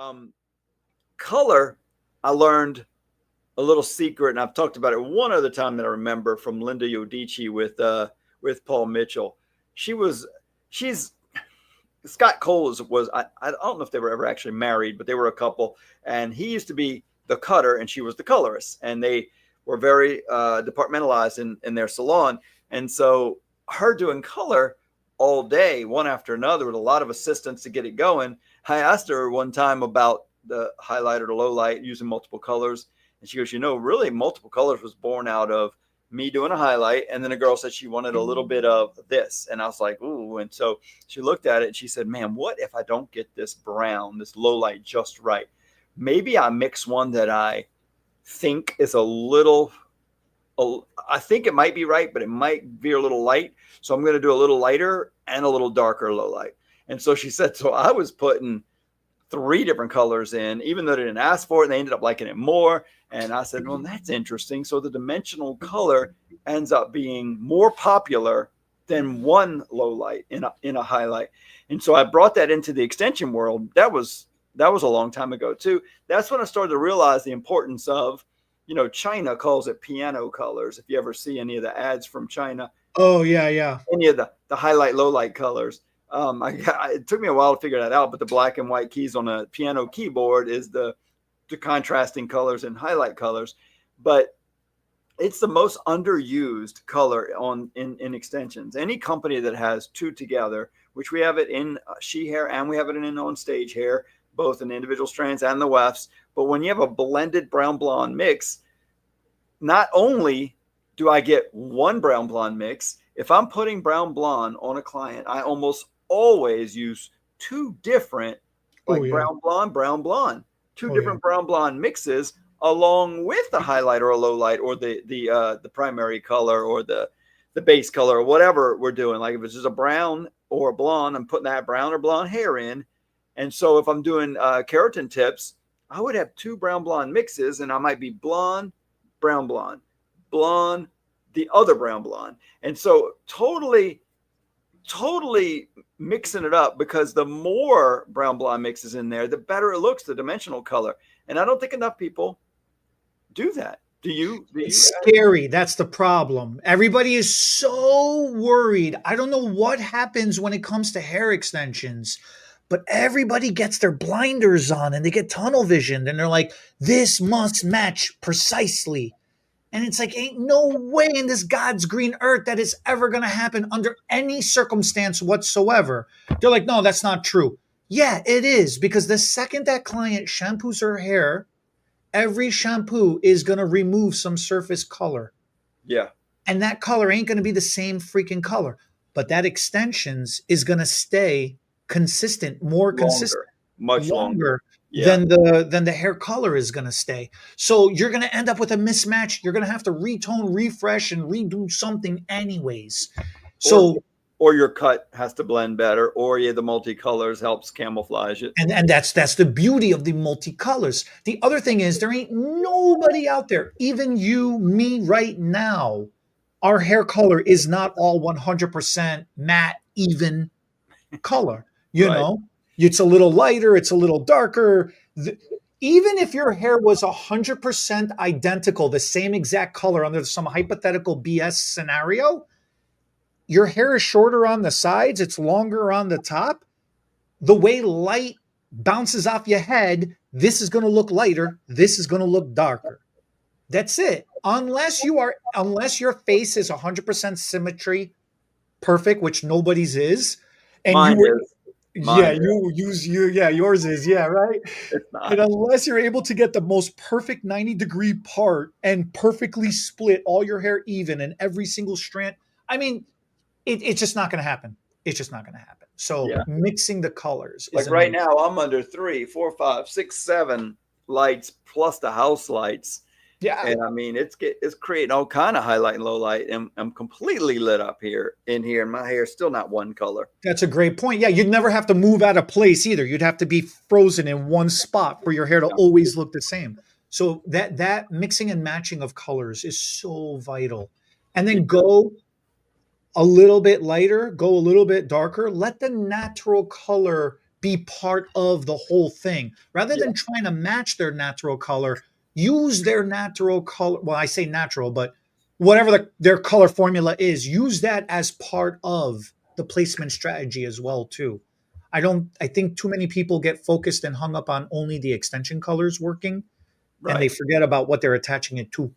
Um, Color, I learned a little secret, and I've talked about it one other time that I remember from Linda Yodici with Paul Mitchell. She was she's Scott Cole I don't know if they were ever actually married, but they were a couple, and he used to be the cutter and she was the colorist, and they were very departmentalized in their salon, and so her doing color all day, one after another, with a lot of assistants to get it going. I asked her one time about the highlight or the low light using multiple colors, and she goes, really, multiple colors was born out of me doing a highlight, and then a girl said she wanted a little bit of this, and I was like, ooh. And so she looked at it and she said, man, what if I don't get this brown, this low light just right? Maybe I mix one that I think is I think it might be right, but it might be a little light, so I'm going to do a little lighter and a little darker low light. And so she said, so I was putting 3 different colors in, even though they didn't ask for it, and they ended up liking it more. And I said, well, that's interesting. So the dimensional color ends up being more popular than one low light in a highlight. And so I brought that into the extension world. That was a long time ago too. That's when I started to realize the importance of, China calls it piano colors. If you ever see any of the ads from China, Oh, yeah, yeah. any of the highlight, low light colors. It took me a while to figure that out, but the black and white keys on a piano keyboard is the contrasting colors and highlight colors. But it's the most underused color in extensions. Any company that has 2 together, which we have it in she hair and we have it in on stage hair, both in individual strands and the wefts. But when you have a blended brown blonde mix, not only do I get one brown blonde mix, if I'm putting brown blonde on a client, I almost always use 2 different, Oh, like yeah. brown blonde, 2 Oh, yeah. different brown blonde mixes along with the highlight or a low light or the primary color or the base color or whatever we're doing. Like if it's just a brown or a blonde, I'm putting that brown or blonde hair in. And so if I'm doing keratin tips, I would have 2 brown blonde mixes, and I might be blonde, blonde, blonde, the other brown blonde. And so totally mixing it up, because the more brown blonde mixes in there, the better it looks, the dimensional color. And I don't think enough people do that. Do It's you? scary. That's the problem. Everybody is so worried. I don't know what happens when it comes to hair extensions, but everybody gets their blinders on and they get tunnel vision and they're like, this must match precisely. And it's like, ain't no way in this God's green earth that is ever going to happen under any circumstance whatsoever. They're like, no, that's not true. Yeah, it is. Because the second that client shampoos her hair, every shampoo is going to remove some surface color. Yeah, And that color ain't going to be the same freaking color. But that extensions is going to stay consistent, more consistent, longer, much longer. longer Yeah. than the hair color is going to stay. So you're going to end up with a mismatch. You're going to have to retone, refresh, and redo something anyways. Or So or your cut has to blend better, or yeah, the multicolors helps camouflage it. and that's the beauty of the multicolors. The other thing is there ain't nobody out there, even you, me right now. Our hair color is not all 100% matte, even color. You Right. know, it's a little lighter, it's a little darker. Even if your hair was 100% identical, the same exact color under some hypothetical BS scenario, your hair is shorter on the sides, it's longer on the top. The way light bounces off your head, this is going to look lighter, this is going to look darker. That's it. Unless your face is 100% symmetry perfect, which nobody's is, and you Mine were is. yeah, Mine is. you use you yeah, yours is, yeah, right? It's And not. unless you're able to get the most perfect 90-degree part and perfectly split all your hair even in every single strand, I mean, it's just not going to happen. It's just not going to happen. So Yeah. mixing the colors is Like right amazing. now, I'm under 3, 4, 5, 6, 7 lights plus the house lights. Yeah, And I mean, it's creating all kind of highlight and low light, and I'm completely lit up here in here, and my hair is still not one color. that's a great point. Yeah, you'd never have to move out of place either. You'd have to be frozen in one spot for your hair to Yeah. always look the same. So that mixing and matching of colors is so vital. And Yeah. then go a little bit lighter, go a little bit darker. Let the natural color be part of the whole thing rather Yeah. than trying to match their natural color. Use their natural color. Well, I say natural, but whatever their color formula is, use that as part of the placement strategy as well too. I think too many people get focused and hung up on only the extension colors working, and they Right. forget about what they're attaching it to.